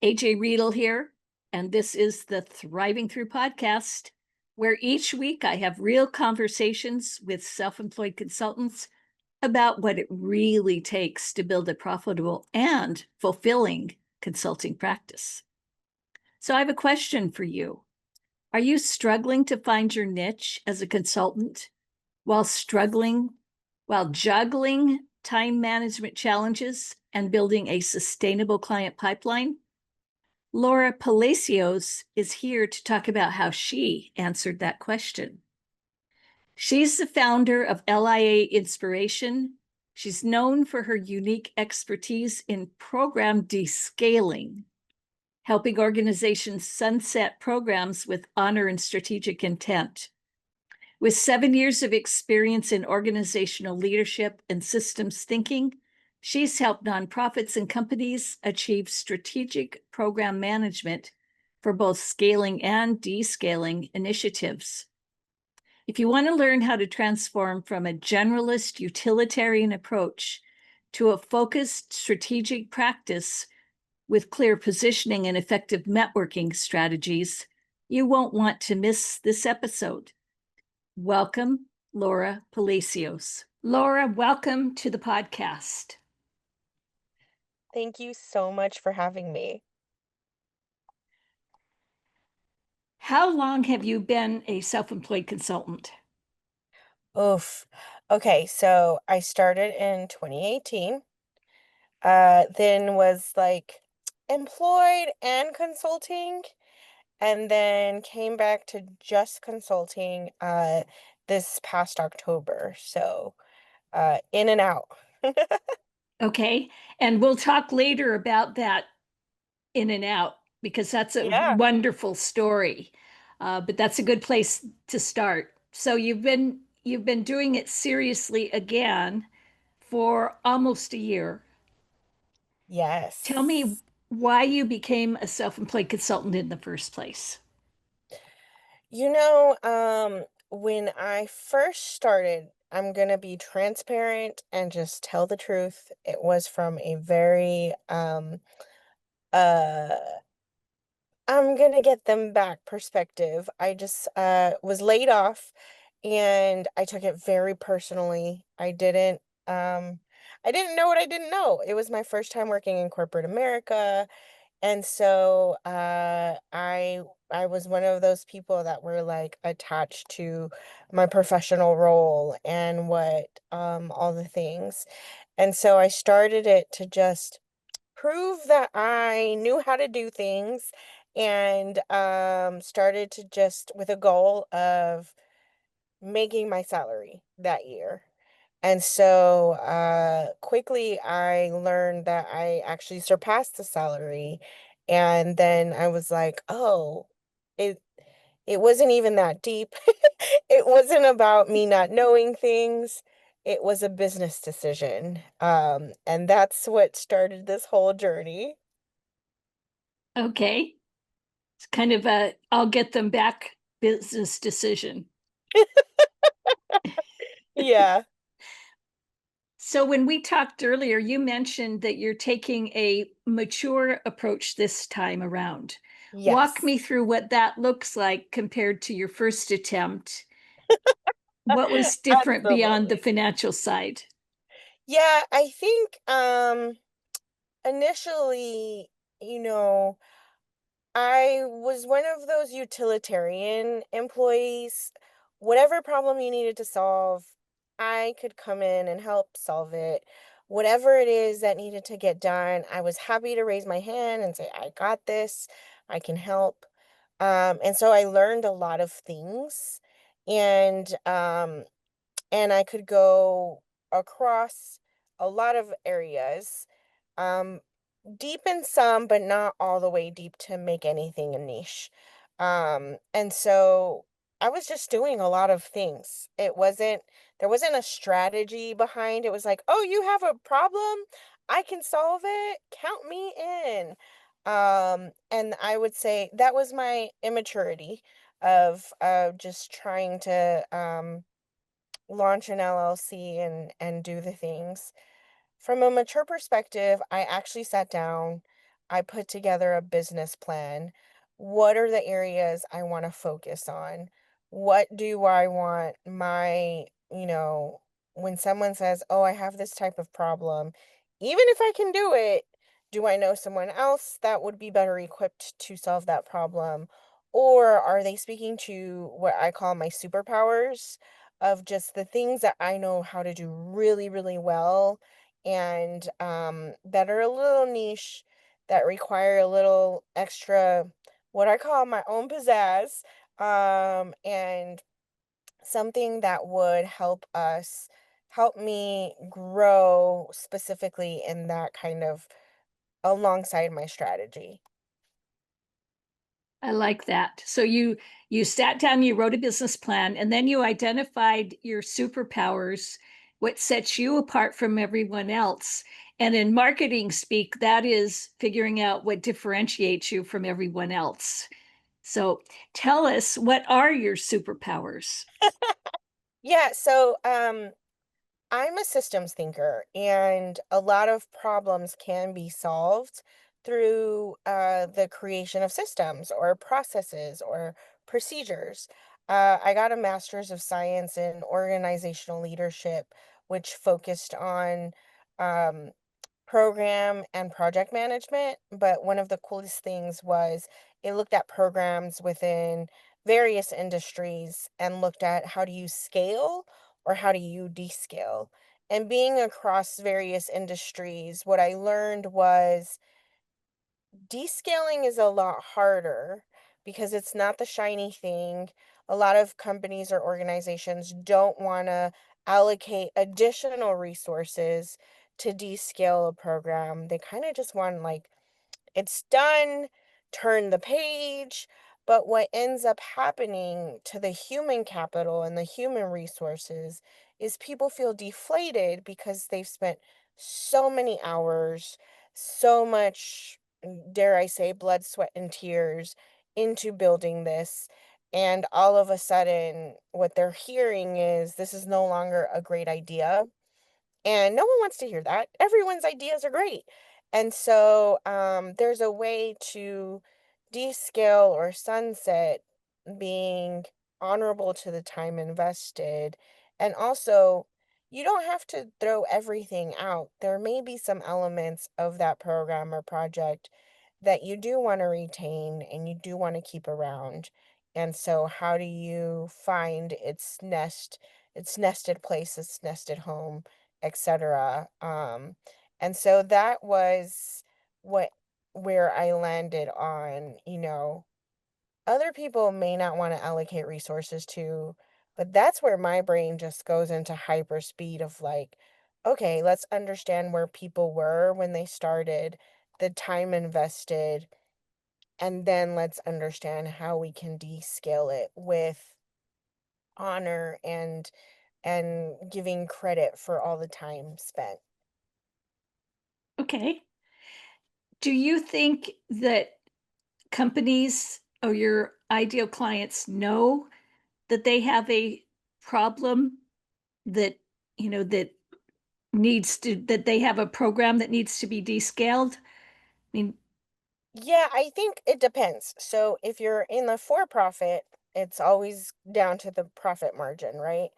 AJ Riedel here, and this is the Thriving Through podcast, where each week I have real conversations with self-employed consultants about what it really takes to build a profitable and fulfilling consulting practice. So I have a question for you. Are you struggling to find your niche as a consultant while juggling time management challenges and building a sustainable client pipeline? Laura Palacios is here to talk about how she answered that question. She's the founder of Lia Inspiration. She's known for her unique expertise in program descaling, helping organizations sunset programs with honor and strategic intent. With 7 years of experience in organizational leadership and systems thinking, she's helped nonprofits and companies achieve strategic program management for both scaling and descaling initiatives. If you want to learn how to transform from a generalist utilitarian approach to a focused strategic practice with clear positioning and effective networking strategies, you won't want to miss this episode. Welcome, Laura Palacios. Laura, welcome to the podcast. Thank you so much for having me. How long have you been a self-employed consultant? Oof. Okay, so I started in 2018, then was like employed and consulting, and then came back to just consulting this past October. So in and out. Okay, and we'll talk later about that in and out because that's a Yeah. wonderful story. But that's a good place to start. So you've been doing it seriously again for almost a year. Tell me Yes. why you became a self-employed consultant in the first place. When I first started, I'm gonna be transparent and just tell the truth. It was from a very uh I'm gonna get them back perspective. I just was laid off and I took it very personally. I didn't know what I didn't know. It was my first time working in corporate America. And so I was one of those people that were like attached to my professional role and what all the things. And so I started it to just prove that I knew how to do things and started to just with a goal of making my salary that year. And so quickly I learned that I actually surpassed the salary. And then I was like, oh, it it wasn't even that deep. It wasn't about me not knowing things. It was a business decision. And that's what started this whole journey. Okay. It's kind of a I'll get them back business decision. Yeah. So when we talked earlier, you mentioned that you're taking a mature approach this time around. Walk Yes. me through what that looks like compared to your first attempt. What was different beyond the Absolutely. financial side? Yeah, I think initially, you know, I was one of those utilitarian employees. Whatever problem you needed to solve, I could come in and help solve it. Whatever it is that needed to get done, I was happy to raise my hand and say, I got this, I can help. And so I learned a lot of things and and I could go across a lot of areas. Um, Deep in some, but not all the way deep to make anything a niche. And so I was just doing a lot of things. There wasn't a strategy behind it. Was like, oh, you have a problem? I can solve it. Count me in. And I would say that was my immaturity of just trying to launch an LLC and do the things. From a mature perspective, I actually sat down. I put together a business plan. What are the areas I want to focus on? What do I want when someone says, "Oh, I have this type of problem," even if I can do it, do I know someone else that would be better equipped to solve that problem? Or are they speaking to what I call my superpowers of just the things that I know how to do really, really well and that are a little niche, that require a little extra, what I call my own pizzazz, and something that would help me grow specifically in that kind of alongside my strategy. I like that. So you sat down, you wrote a business plan, and then you identified your superpowers, what sets you apart from everyone else. And in marketing speak, that is figuring out what differentiates you from everyone else. So tell us, what are your superpowers? Yeah, so I'm a systems thinker, and a lot of problems can be solved through the creation of systems or processes or procedures. I got a master's of science in organizational leadership, which focused on um, program and project management, but one of the coolest things was it looked at programs within various industries and looked at how do you scale or how do you descale. And being across various industries, what I learned was descaling is a lot harder because it's not the shiny thing. A lot of companies or organizations don't want to allocate additional resources to descale a program. They kind of just want like it's done, turn the page. But what ends up happening to the human capital and the human resources is people feel deflated because they've spent so many hours, so much, dare I say, blood, sweat, and tears into building this. And all of a sudden, what they're hearing is this is no longer a great idea, and no one wants to hear that. Everyone's ideas are great. And so there's a way to descale or sunset being honorable to the time invested. And also, you don't have to throw everything out. There may be some elements of that program or project that you do want to retain and you do want to keep around. And so, how do you find its nested place, its nested home, etc. And so that was what where I landed on, other people may not want to allocate resources to, but that's where my brain just goes into hyper speed of like, okay, let's understand where people were when they started, the time invested, and then let's understand how we can descale it with honor and giving credit for all the time spent. Okay. Do you think that companies or your ideal clients know that they have a problem that, that that they have a program that needs to be descaled? I mean, Yeah, I think it depends. So if you're in the for profit, it's always down to the profit margin, right?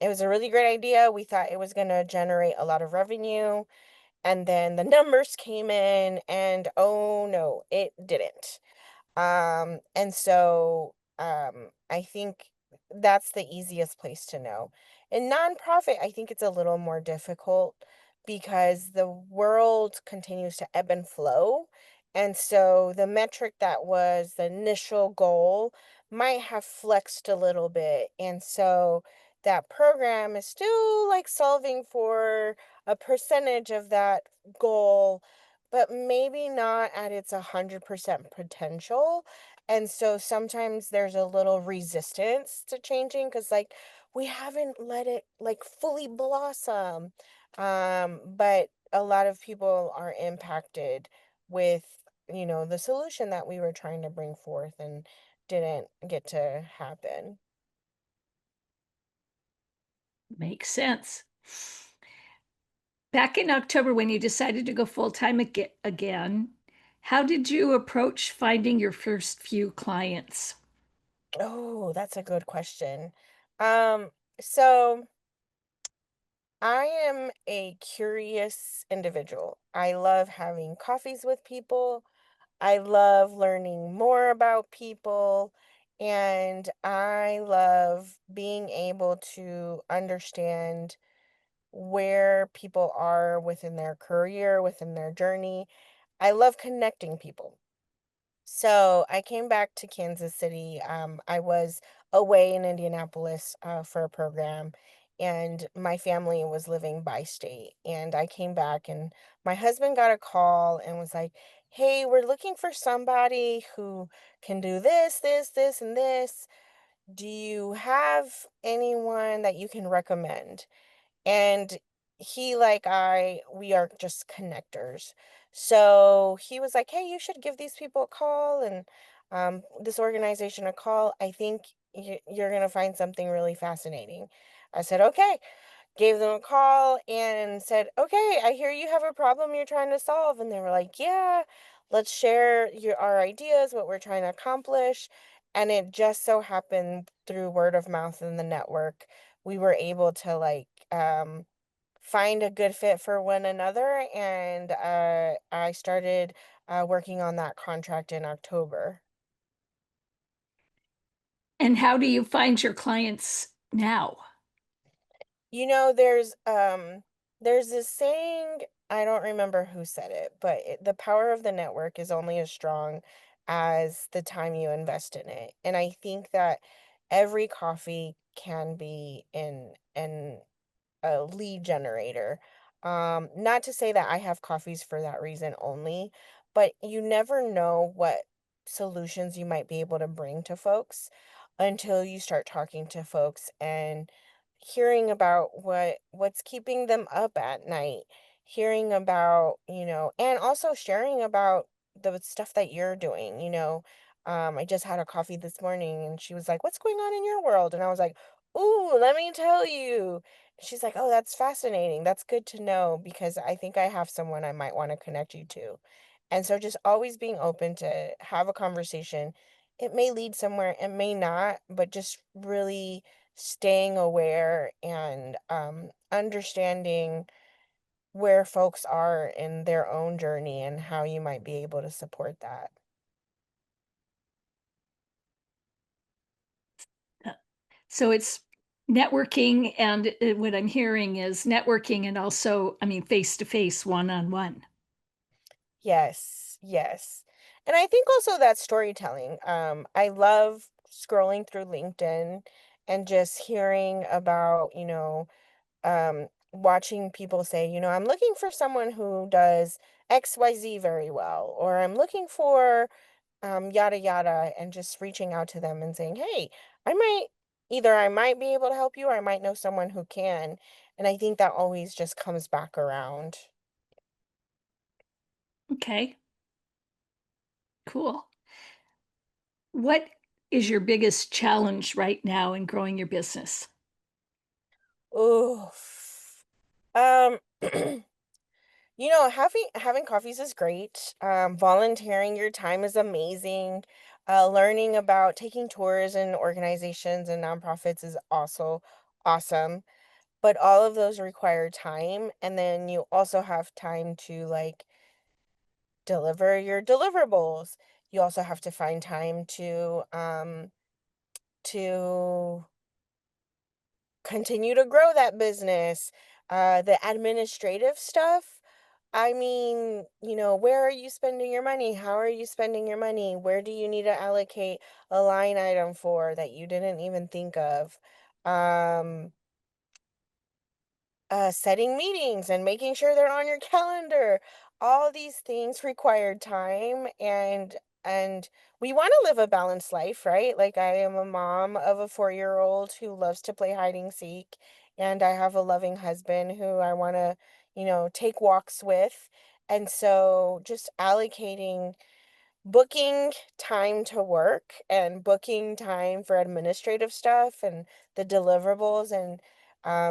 It was a really great idea. We thought it was going to generate a lot of revenue, and then the numbers came in, and oh no, it didn't. I think that's the easiest place to know. In nonprofit, I think it's a little more difficult because the world continues to ebb and flow. And so the metric that was the initial goal might have flexed a little bit. And so that program is still like solving for a percentage of that goal, but maybe not at its 100% potential. And so sometimes there's a little resistance to changing because, like, we haven't let it like fully blossom. But a lot of people are impacted with, the solution that we were trying to bring forth and didn't get to happen. makes sense. Back in October, when you decided to go full-time again, how did you approach finding your first few clients? Oh, that's a good question. Um, so I am a curious individual. I love having coffees with people. I love learning more about people. And I love being able to understand where people are within their career, within their journey. I love connecting people. So I came back to Kansas City. I was away in Indianapolis for a program, and my family was living by state. And I came back, and my husband got a call and was like, "Hey, we're looking for somebody who can do this, this, this, and this. Do you have anyone that you can recommend?" And he, like we are just connectors. So he was like, "Hey, you should give these people a call and this organization a call. I think you're going to find something really fascinating." I said, "Okay." Gave them a call and said, "Okay, I hear you have a problem you're trying to solve." And they were like, "Yeah, let's share our ideas, what we're trying to accomplish." And it just so happened through word of mouth in the network, we were able to find a good fit for one another. And I started working on that contract in October. And how do you find your clients now? You know, there's this saying, I don't remember who said it, but the power of the network is only as strong as the time you invest in it. And I think that every coffee can be in a lead generator. Not to say that I have coffees for that reason only, but you never know what solutions you might be able to bring to folks until you start talking to folks and hearing about what's keeping them up at night, hearing about, and also sharing about the stuff that you're doing, I just had a coffee this morning and she was like, "What's going on in your world?" And I was like, "Ooh, let me tell you." She's like, "Oh, that's fascinating. That's good to know because I think I have someone I might want to connect you to." And so just always being open to have a conversation. It may lead somewhere, it may not, but just really staying aware and understanding where folks are in their own journey and how you might be able to support that. So it's networking, and what I'm hearing is networking and also, I mean, face to face, one on one. Yes, yes. And I think also that storytelling. I love scrolling through LinkedIn and just hearing about, watching people say, "I'm looking for someone who does XYZ very well," or "I'm looking for yada yada," and just reaching out to them and saying, "Hey, I might be able to help you or I might know someone who can." And I think that always just comes back around. Okay, cool. What is your biggest challenge right now in growing your business? Oof. You know, having coffees is great. Volunteering your time is amazing. Learning about taking tours in organizations and nonprofits is also awesome. But all of those require time, and then you also have time to deliver your deliverables. You also have to find time to continue to grow that business. The administrative stuff, I mean, where are you spending your money? How are you spending your money? Where do you need to allocate a line item for that you didn't even think of? Um, Setting meetings and making sure they're on your calendar. All these things require time, and we want to live a balanced life, right? Like I am a mom of a 4-year-old who loves to play hide and seek, and I have a loving husband who I want to, take walks with. And so just allocating booking time to work and booking time for administrative stuff and the deliverables and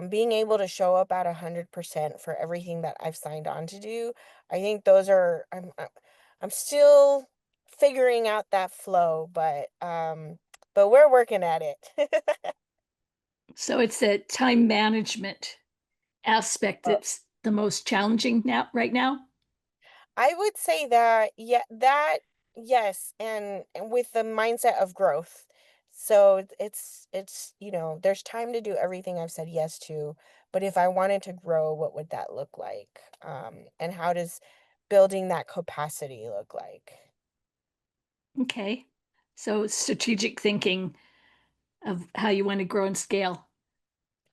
being able to show up at 100% for everything that I've signed on to do. I think those are I'm still figuring out that flow, but we're working at it. So it's the time management aspect Oh, that's the most challenging now, right now. I would say that, yeah, that, yes, and with the mindset of growth. So it's there's time to do everything I've said yes to, but if I wanted to grow, what would that look like? And how does building that capacity look like? Okay. So strategic thinking of how you want to grow and scale.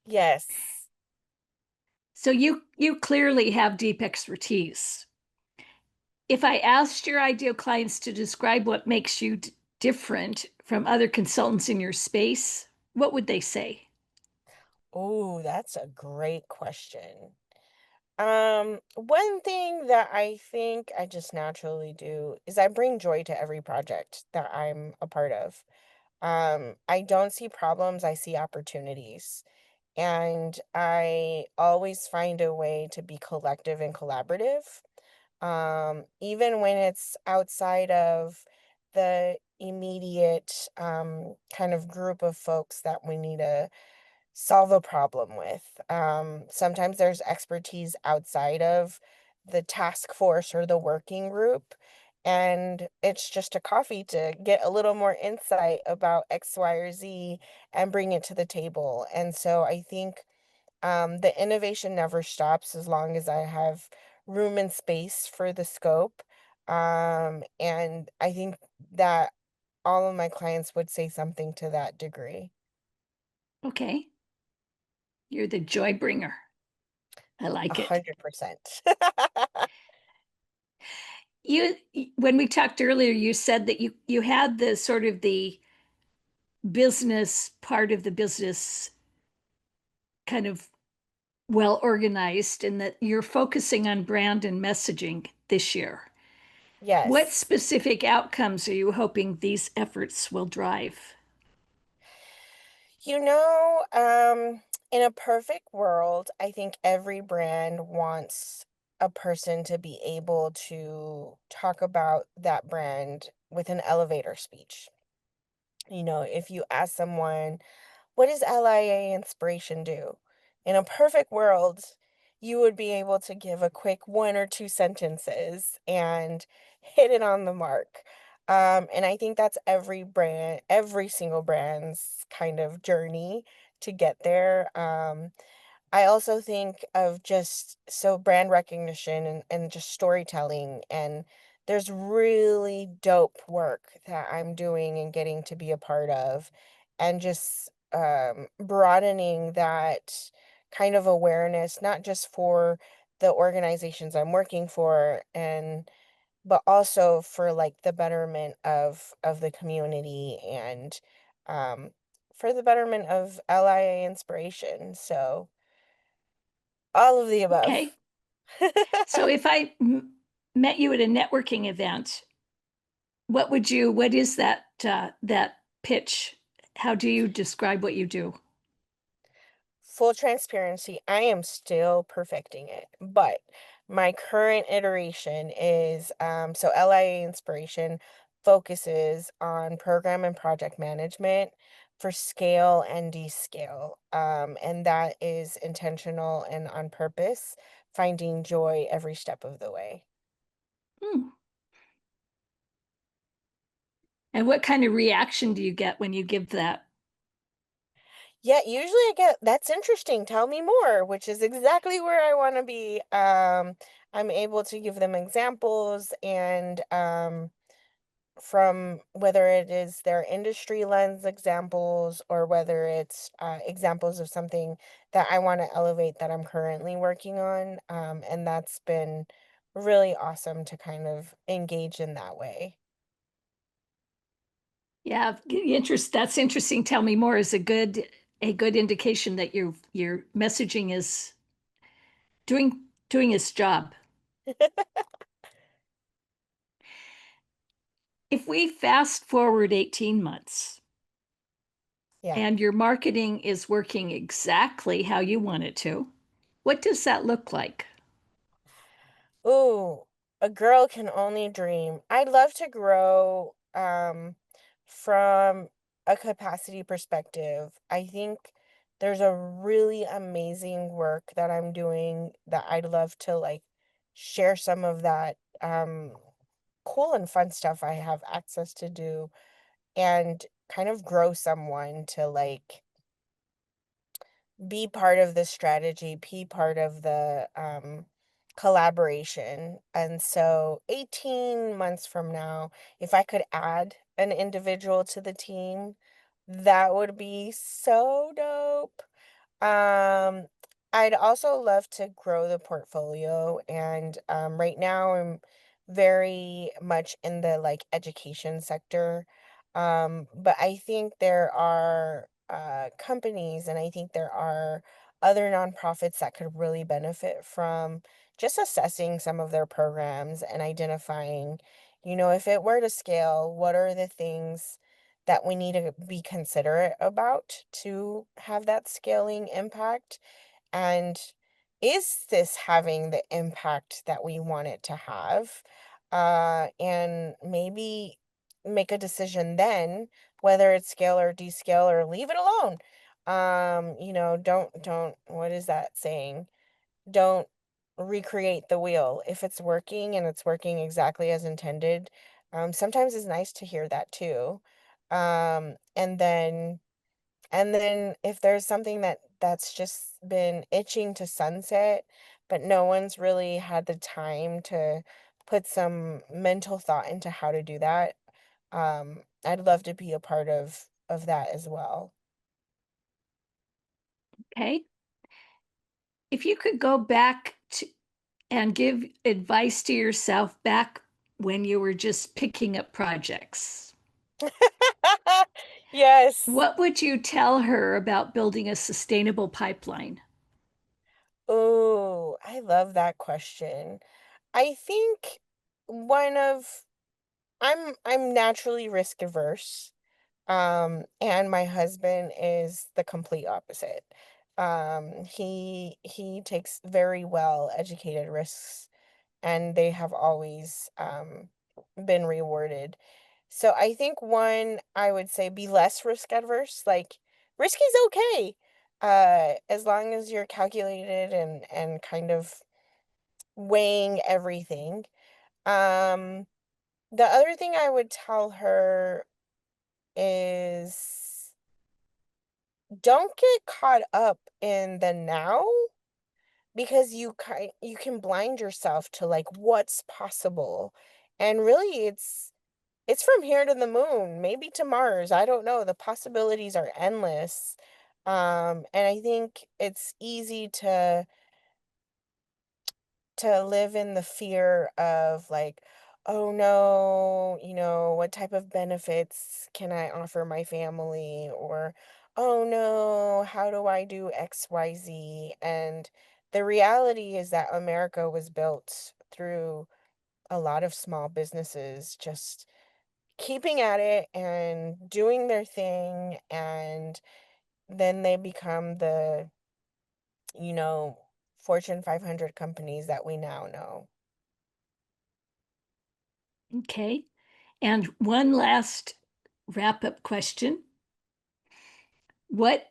Yes. So you clearly have deep expertise. If I asked your ideal clients to describe what makes you different from other consultants in your space, what would they say? Oh, that's a great question. One thing that I think I just naturally do is I bring joy to every project that I'm a part of. I don't see problems, I see opportunities. And I always find a way to be collective and collaborative. Even when it's outside of the immediate kind of group of folks that we need to solve a problem with. Sometimes there's expertise outside of the task force or the working group, and it's just a coffee to get a little more insight about X, Y, or Z and bring it to the table. And so I think the innovation never stops as long as I have room and space for the scope. And I think that all of my clients would say something to that degree. Okay. You're the joy bringer. I A like it. 100%. You when we talked earlier, you said that you had the sort of the business part of the business kind of well organized and that you're focusing on brand and messaging this year. What Yes. specific outcomes are you hoping these efforts will drive? You know, in a perfect world, I think every brand wants a person to be able to talk about that brand with an elevator speech. If you ask someone, what does LIA Inspiration do? In a perfect world, you would be able to give a quick one or two sentences and hit it on the mark. And I think that's every single brand's kind of journey to get there. I also think of just so brand recognition and just storytelling. And there's really dope work that I'm doing and getting to be a part of, and just broadening that kind of awareness, not just for the organizations I'm working for, and but also for like the betterment of the community, and um, for the betterment of LIA Inspiration. So all of the above. Okay. So if I met you at a networking event, what is that pitch? How do you describe what you do? Full transparency, I am still perfecting it, but my current iteration is so LIA Inspiration focuses on program and project management for scale and descale. And that is intentional and on purpose, finding joy every step of the way. Hmm. And what kind of reaction do you get when you give that? Yeah, usually I get, "That's interesting, tell me more," which is exactly where I wanna be. I'm able to give them examples, and, from whether it is their industry lens examples, or whether it's, examples of something that I wanna elevate that I'm currently working on, and that's been really awesome to kind of engage in that way. Yeah, that's interesting. Tell me more is a good indication that your messaging is doing its job. If we fast forward 18 months, Yeah. And your marketing is working exactly how you want it to. What does that look like? Ooh, a girl can only dream. I'd love to grow from a capacity perspective. I think there's a really amazing work that I'm doing that I'd love to like share some of that cool and fun stuff I have access to do and kind of grow someone to like be part of the strategy, be part of the collaboration. And so 18 months from now, if I could add an individual to the team, that would be so dope. Um, I'd also love to grow the portfolio, and right now I'm very much in the like education sector. But I think there are companies, and I think there are other nonprofits that could really benefit from just assessing some of their programs and identifying, if it were to scale, what are the things that we need to be considerate about to have that scaling impact? And is this having the impact that we want it to have? And maybe make a decision then whether it's scale or descale or leave it alone. Don't, what is that saying? Don't recreate the wheel. If it's working and it's working exactly as intended, sometimes it's nice to hear that too. And then if there's something that's just been itching to sunset, but no one's really had the time to put some mental thought into how to do that, I'd love to be a part of that as well. Okay. If you could go back to and give advice to yourself back when you were just picking up projects, Yes. what would you tell her about building a sustainable pipeline? Oh, I love that question. I think one of I'm naturally risk averse. And my husband is the complete opposite. He takes very well educated risks, and they have always been rewarded. So I think one, I would say be less risk adverse. Like risk is okay. As long as you're calculated and kind of weighing everything. Um the other thing I would tell her is don't get caught up in the now because you can blind yourself to like what's possible. And really it's from here to the moon, maybe to Mars. I don't know. The possibilities are endless. And I think it's easy to live in the fear of like, oh no, what type of benefits can I offer my family? Or, oh no, how do I do XYZ? And the reality is that America was built through a lot of small businesses just keeping at it and doing their thing. And then they become the, you know, Fortune 500 companies that we now know. Okay. And one last wrap up question. What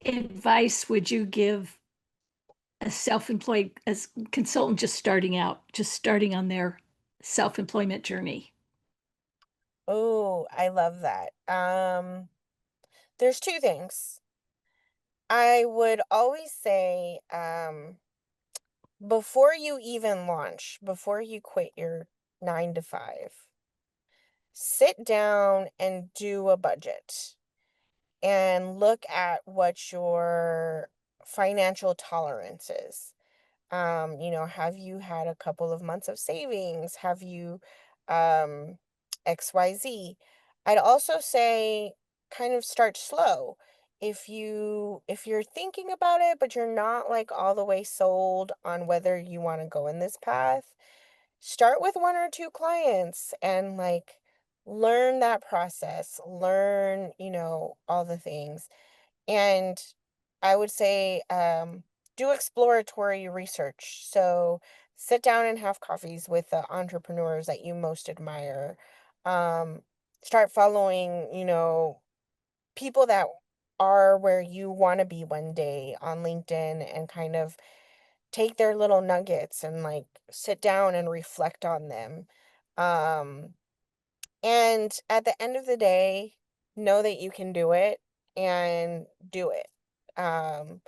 advice would you give a self-employed as consultant just starting out, just starting on their self-employment journey? Oh, I love that. There's two things. I would always say, before you even launch, before you quit your 9 to 5, sit down and do a budget and look at what your financial tolerance is. Have you had a couple of months of savings? Have you um XYZ? I'd also say kind of start slow. If you're thinking about it, but you're not like all the way sold on whether you want to go in this path, start with one or two clients and like learn that process, learn, all the things. And I would say, do exploratory research. So sit down and have coffees with the entrepreneurs that you most admire. Um, Start following, people that are where you want to be one day on LinkedIn, and kind of take their little nuggets and like sit down and reflect on them. Um, and at the end of the day, know that you can do it and do it. Um,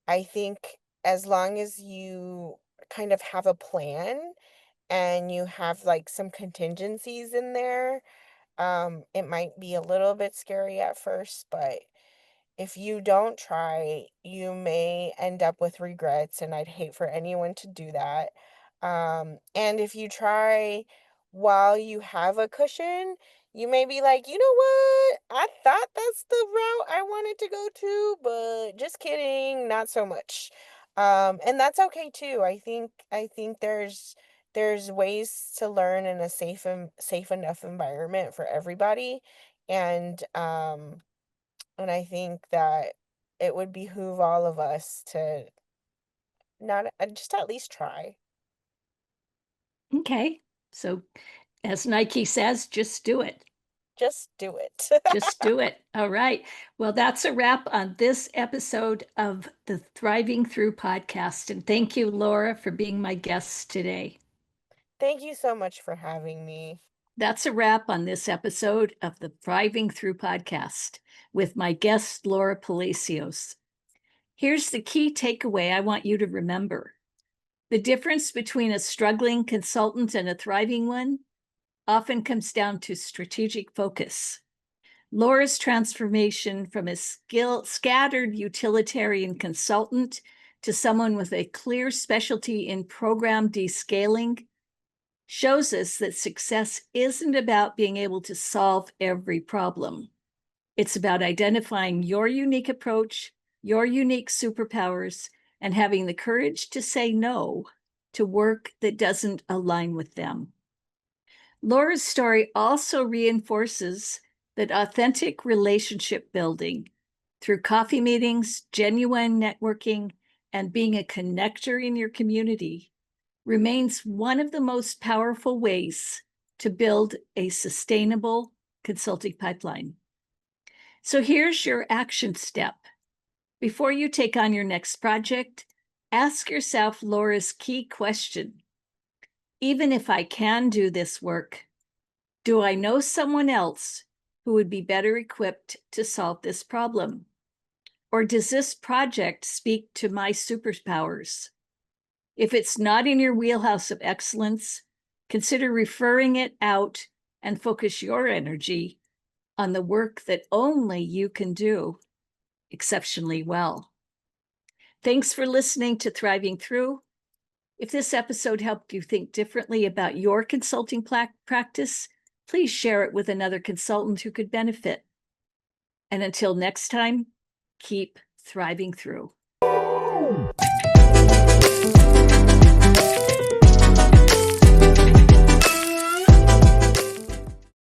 I think as long as you kind of have a plan and you have like some contingencies in there, it might be a little bit scary at first, but if you don't try, you may end up with regrets, and I'd hate for anyone to do that. And if you try while you have a cushion, you may be like, you know what? I thought that's the route I wanted to go to, but just kidding, not so much. And that's okay too. I think there's ways to learn in a safe enough environment for everybody. And and I think that it would behoove all of us to not just at least try. Okay. So, as Nike says, just do it. Just do it. Just do it. All right. Well, that's a wrap on this episode of the Thriving Through podcast. And thank you, Laura, for being my guest today. Thank you so much for having me. That's a wrap on this episode of the Thriving Through podcast with my guest, Laura Palacios. Here's the key takeaway I want you to remember. The difference between a struggling consultant and a thriving one often comes down to strategic focus. Laura's transformation from a scattered utilitarian consultant to someone with a clear specialty in program descaling shows us that success isn't about being able to solve every problem. It's about identifying your unique approach, your unique superpowers, and having the courage to say no to work that doesn't align with them. Laura's story also reinforces that authentic relationship building through coffee meetings, genuine networking, and being a connector in your community remains one of the most powerful ways to build a sustainable consulting pipeline. So here's your action step. Before you take on your next project, ask yourself Laura's key question. Even if I can do this work, do I know someone else who would be better equipped to solve this problem? Or does this project speak to my superpowers? If it's not in your wheelhouse of excellence, consider referring it out and focus your energy on the work that only you can do exceptionally well. Thanks for listening to Thriving Through. If this episode helped you think differently about your consulting practice, please share it with another consultant who could benefit. And until next time, keep thriving through.